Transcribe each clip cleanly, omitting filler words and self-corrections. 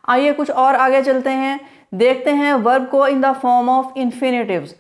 आइए कुछ और आगे चलते हैं, देखते हैं वर्ब को in the form of infinitives.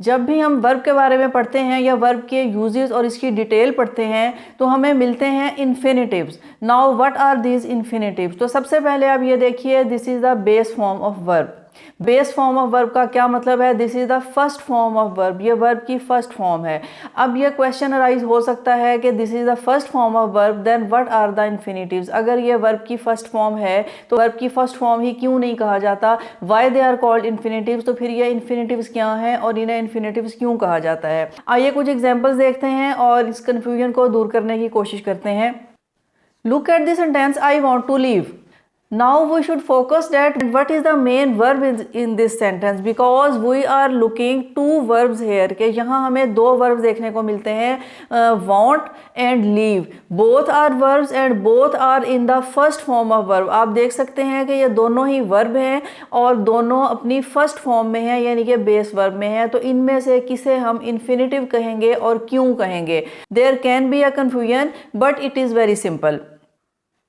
जब भी हम वर्ब के बारे में पढ़ते हैं या वर्ब के यूजेस और इसकी डिटेल पढ़ते हैं तो हमें मिलते हैं infinitives. Now what are these infinitives? तो सबसे पहले आप ये देखिए, this is the base form of verb. Base form of verb का क्या मतलब है? This is the first form of verb, ये वर्ब की फर्स्ट फॉर्म है। अब ये क्वेश्चन अराइज हो सकता है कि this is the first form of verb, then what are the infinitives? अगर ये वर्ब की फर्स्ट फॉर्म है तो वर्ब की फर्स्ट फॉर्म ही क्यों नहीं कहा जाता? Why they are called infinitives? तो फिर ये इन्फिनेटिव्स क्या हैं और इन्हें इन्फिनेटिव्स क्यों कहा जाता है? आइए कुछ एग्जाम्पल्स देखते हैं और इस कन्फ्यूजन को दूर करने की कोशिश करते हैं। Look at this sentence, I want to leave. Now we should focus that what is the main verb in this sentence, because we are looking two verbs here कि यहाँ हमें दो verbs देखने को मिलते हैं, want and leave. Both are verbs and both are in the first form of verb. आप देख सकते हैं कि ये दोनों ही verb हैं और दोनों अपनी first form में हैं, यानी कि base verb में हैं। तो इनमें से किसे हम infinitive कहेंगे और क्यों कहेंगे? There can be a confusion but it is very simple.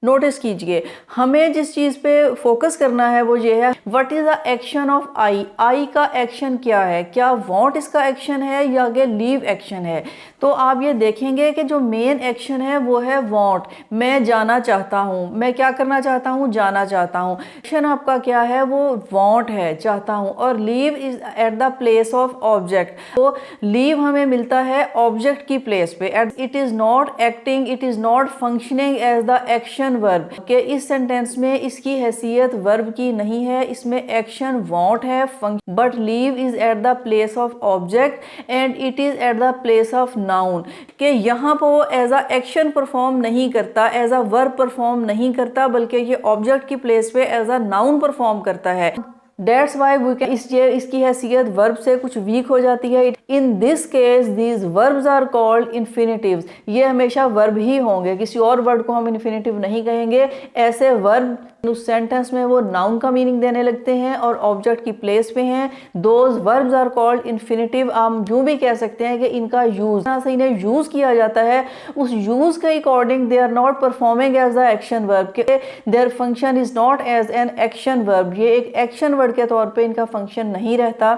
Notice कीजिए, हमें जिस चीज़ पे फोकस करना है वो ये है, what is the action of eye? Eye का एक्शन क्या है? क्या वॉन्ट इसका एक्शन है या कि लीव एक्शन है? तो आप ये देखेंगे कि जो मेन एक्शन है वो है वॉन्ट। मैं जाना चाहता हूँ, मैं क्या करना चाहता हूँ? जाना चाहता हूँ। एक्शन आपका क्या है? वो वॉन्ट है, चाहता हूँ। और leave is at the place of object, तो लीव हमें मिलता है ऑब्जेक्ट की प्लेस पे। It is not acting, it is not functioning as the action verb के इस सेंटेंस में इसकी हैसियत वर्ब की नहीं है, इसमें एक्शन वॉन्ट है, but leave is at the place of object and it is at the place of noun के यहाँ पर वो एज अ एक्शन परफॉर्म नहीं करता, एज अ वर्ब परफॉर्म नहीं करता, बल्कि ये ऑब्जेक्ट की प्लेस पे एज अ नाउन परफॉर्म करता है। That's why we can इसकी हैसियत वर्ब से कुछ वीक हो जाती है। In this case these verbs are called infinitives. ये हमेशा वर्ब ही होंगे, किसी और वर्ड को हम इन्फिनेटिव नहीं कहेंगे। ऐसे वर्ब उस सेंटेंस में वो नाउन का मीनिंग देने लगते हैं और ऑब्जेक्ट की प्लेस पे हैं, those verbs are called infinitive. हम यूँ भी कह सकते हैं कि इनका यूज से इन्हें यूज किया जाता है, उस यूज के according they are not performing as the action verb, their function is not as an action verb. ये एक एक्शन वर्ड के तौर पे इनका फंक्शन नहीं रहता।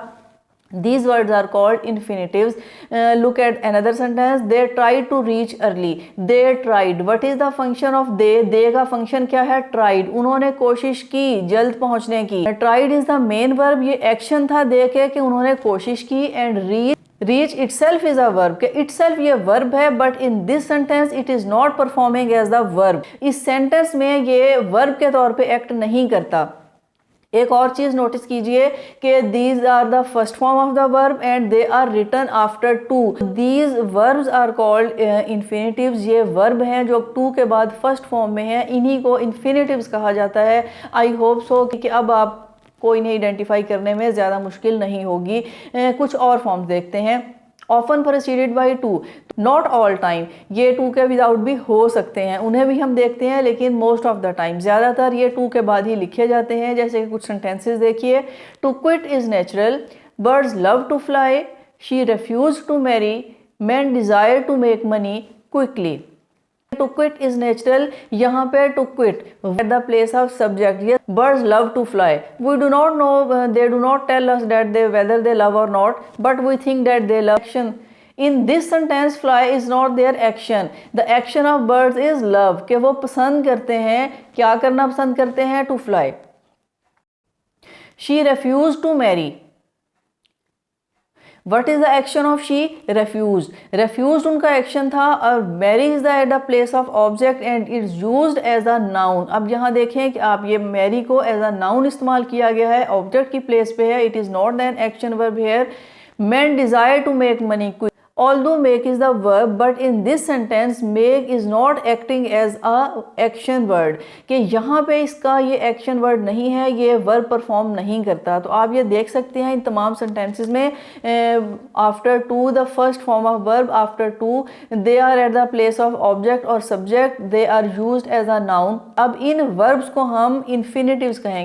These words are called infinitives. Look at another sentence. They tried to reach early. They tried. What is the function of they? They का function क्या है? Tried. उन्होंने कोशिश की जल्द पहुंचने की। Tried is the main verb. ये action था दे के कि उन्होंने कोशिश की। And reach itself is a verb के itself ये verb है, but in this sentence it is not performing as the verb. इस sentence में ये verb के तौर पे act नहीं करता। एक और चीज़ नोटिस कीजिए कि these are the first form of the verb and they are written after to. These verbs are called infinitives. ये वर्ब हैं जो टू के बाद फर्स्ट फॉर्म में हैं, इन्हीं को इन्फिनेटिव्स कहा जाता है। आई होप सो कि अब आपको इन्हें आइडेंटिफाई करने में ज़्यादा मुश्किल नहीं होगी। कुछ और फॉर्म्स देखते हैं। Often preceded by two, not all time, ये टू के विदाउट भी हो सकते हैं, उन्हें भी हम देखते हैं, लेकिन मोस्ट ऑफ द टाइम ज़्यादातर ये टू के बाद ही लिखे जाते हैं। जैसे कि कुछ सेंटेंसेस देखिए, to quit is natural, birds love to fly, she refuse to marry, man desire to make money quickly. To quit is natural, यहाँ पे to quit at the place of subject. ये birds love to fly, we do not know, they do not tell us that they whether they love और not, but we think that they love. Action in this sentence, fly is not their action, the action of birds is love कि वो पसंद करते हैं, क्या करना पसंद करते हैं? To fly. She refuse to marry, what is the action of she? Refuse. Refuse उनका एक्शन था और marry is the at the place of object and it's used as a noun. अब यहाँ देखें कि आप ये मैरी को एज अ नाउन इस्तेमाल किया गया है, ऑब्जेक्ट की प्लेस पे है, it is not an action verb here. Man desire to make money, although make is the verb, but in this sentence make is not acting as a action word कि यहाँ पे इसका ये action word नहीं है, ये verb perform नहीं करता। तो आप ये देख सकते हैं इन तमाम sentences में after to the first form of verb, after to they are at the place of object और subject, they are used as a noun। अब इन verbs को हम infinitives कहेंगे।